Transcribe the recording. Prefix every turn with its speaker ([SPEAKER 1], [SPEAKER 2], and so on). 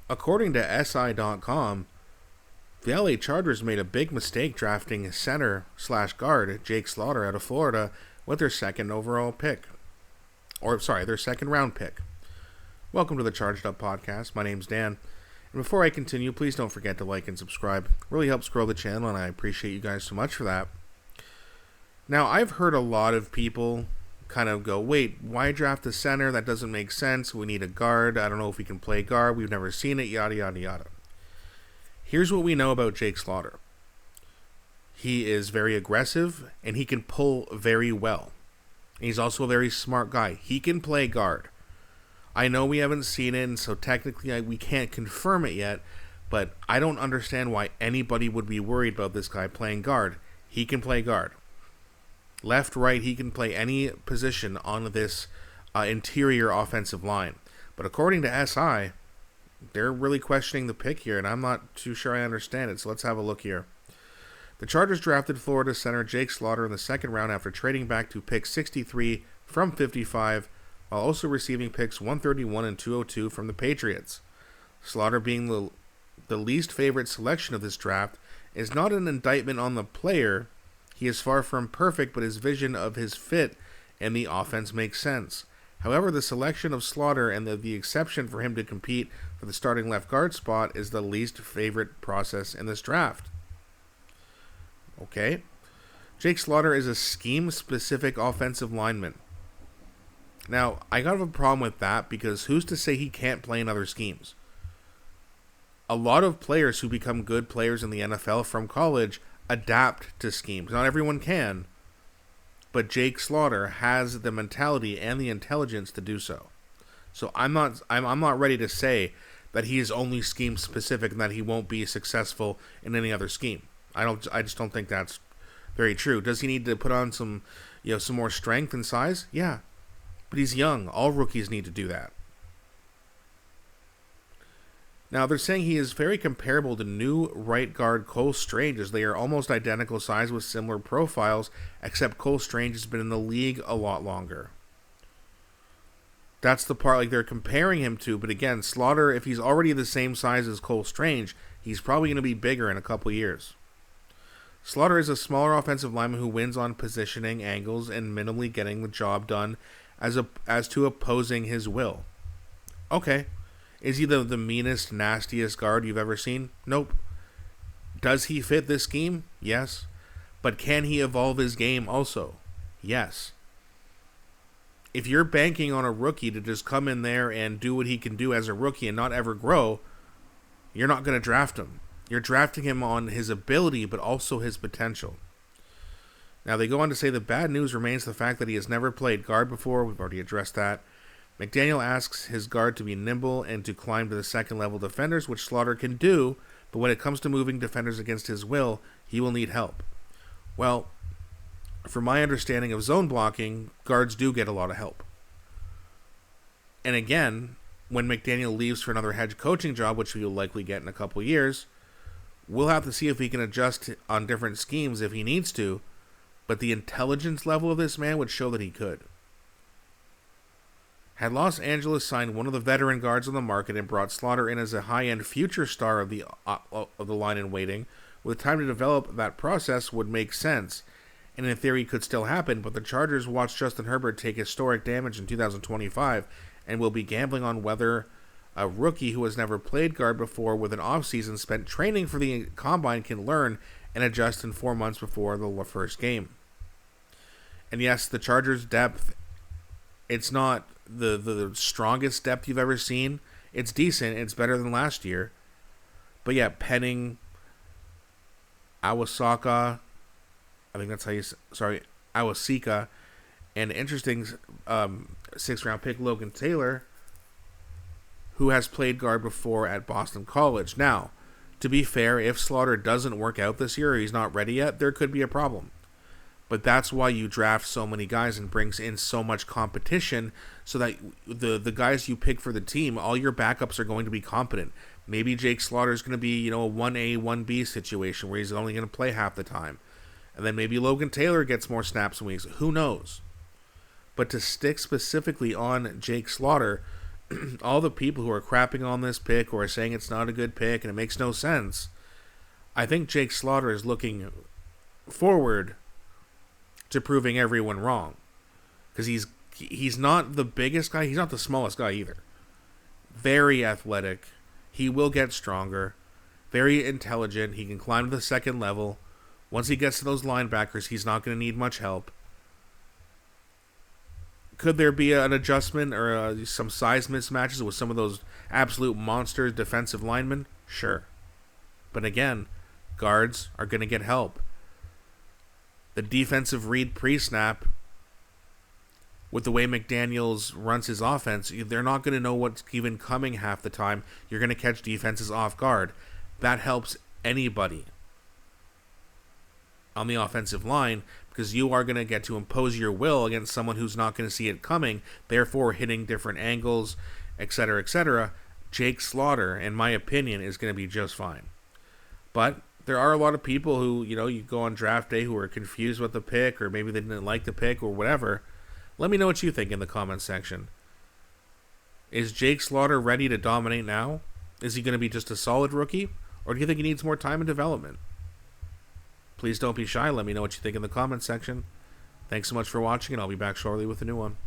[SPEAKER 1] according to SI.com, the LA Chargers made a big mistake drafting center slash guard Jake Slaughter out of Florida with their second overall pick. Their second round pick. Welcome to the Charged Up Podcast. My name's Dan. And before I continue, please don't forget to like and subscribe. It really helps grow the channel, and I appreciate you guys so much for that. Now, I've heard a lot of people kind of go, wait, why draft a center? That doesn't make sense. We need a guard. I don't know if we can play guard. We've never seen it, yada, yada, yada. Here's what we know about Jake Slaughter. He is very aggressive, and he can pull very well. He's also a very smart guy. He can play guard. I know we haven't seen it, and so technically we can't confirm it yet, but I don't understand why anybody would be worried about this guy playing guard. He can play guard. Left, right, he can play any position on this interior offensive line. But according to SI, they're really questioning the pick here, and I'm not too sure I understand it, so let's have a look here. The Chargers drafted Florida center Jake Slaughter in the second round after trading back to pick 63 from 55, while also receiving picks 131 and 202 from the Patriots. Slaughter, being the least favorite selection of this draft, is not an indictment on the player. He is far from perfect, but his vision of his fit and the offense makes sense. However, the selection of Slaughter and the exception for him to compete for the starting left guard spot is the least favorite process in this draft. Okay. Jake Slaughter is a scheme-specific offensive lineman. Now, I got a problem with that because who's to say he can't play in other schemes? A lot of players who become good players in the NFL from college adapt to schemes. Not everyone can, but Jake Slaughter has the mentality and the intelligence to do so. So I'm not ready to say that he is only scheme specific and that he won't be successful in any other scheme. I just don't think that's very true. Does he need to put on some more strength and size? Yeah. But he's young. All rookies need to do that. Now, they're saying he is very comparable to new right guard Cole Strange, as they are almost identical size with similar profiles, except Cole Strange has been in the league a lot longer. That's the part they're comparing him to, but again, Slaughter, if he's already the same size as Cole Strange, he's probably going to be bigger in a couple years. Slaughter is a smaller offensive lineman who wins on positioning, angles, and minimally getting the job done as to opposing his will. Okay. Is he the meanest, nastiest guard you've ever seen? Nope. Does he fit this scheme? Yes. But can he evolve his game also? Yes. If you're banking on a rookie to just come in there and do what he can do as a rookie and not ever grow, you're not going to draft him. You're drafting him on his ability, but also his potential. Now, they go on to say the bad news remains the fact that he has never played guard before. We've already addressed that. McDaniel asks his guard to be nimble and to climb to the second-level defenders, which Slaughter can do, but when it comes to moving defenders against his will, he will need help. Well, from my understanding of zone blocking, guards do get a lot of help. And again, when McDaniel leaves for another head coaching job, which he'll likely get in a couple years, we'll have to see if he can adjust on different schemes if he needs to, but the intelligence level of this man would show that he could. Had Los Angeles signed one of the veteran guards on the market and brought Slaughter in as a high-end future star of the line in waiting, with time to develop, that process would make sense, and in theory could still happen, but the Chargers watched Justin Herbert take historic damage in 2025 and will be gambling on whether a rookie who has never played guard before with an offseason spent training for the combine can learn and adjust in 4 months before the first game. And yes, the Chargers' depth, it's not the strongest depth you've ever seen. It's decent. It's better than last year. But yeah, Penning, Awasika, Awasika, and interesting sixth-round pick Logan Taylor, who has played guard before at Boston College. Now, to be fair, if Slaughter doesn't work out this year or he's not ready yet, there could be a problem. But that's why you draft so many guys and brings in so much competition, so that the guys you pick for the team, all your backups are going to be competent. Maybe Jake Slaughter is going to be, a 1A, 1B situation where he's only going to play half the time. And then maybe Logan Taylor gets more snaps and weeks. Who knows? But to stick specifically on Jake Slaughter, all the people who are crapping on this pick or are saying it's not a good pick and it makes no sense, I think Jake Slaughter is looking forward to proving everyone wrong. Because he's not the biggest guy. He's not the smallest guy either. Very athletic. He will get stronger. Very intelligent. He can climb to the second level. Once he gets to those linebackers, he's not going to need much help. Could there be an adjustment or some size mismatches with some of those absolute monsters defensive linemen? Sure. But again, guards are going to get help. The defensive read pre-snap, with the way McDaniels runs his offense, they're not going to know what's even coming half the time. You're going to catch defenses off guard. That helps anybody on the offensive line, because you are going to get to impose your will against someone who's not going to see it coming, therefore hitting different angles, etc., etc. Jake Slaughter, in my opinion, is going to be just fine. But there are a lot of people who, you go on draft day who are confused with the pick, or maybe they didn't like the pick or whatever. Let me know what you think in the comments section. Is Jake Slaughter ready to dominate now? Is he going to be just a solid rookie? Or do you think he needs more time in development? Please don't be shy. Let me know what you think in the comments section. Thanks so much for watching, and I'll be back shortly with a new one.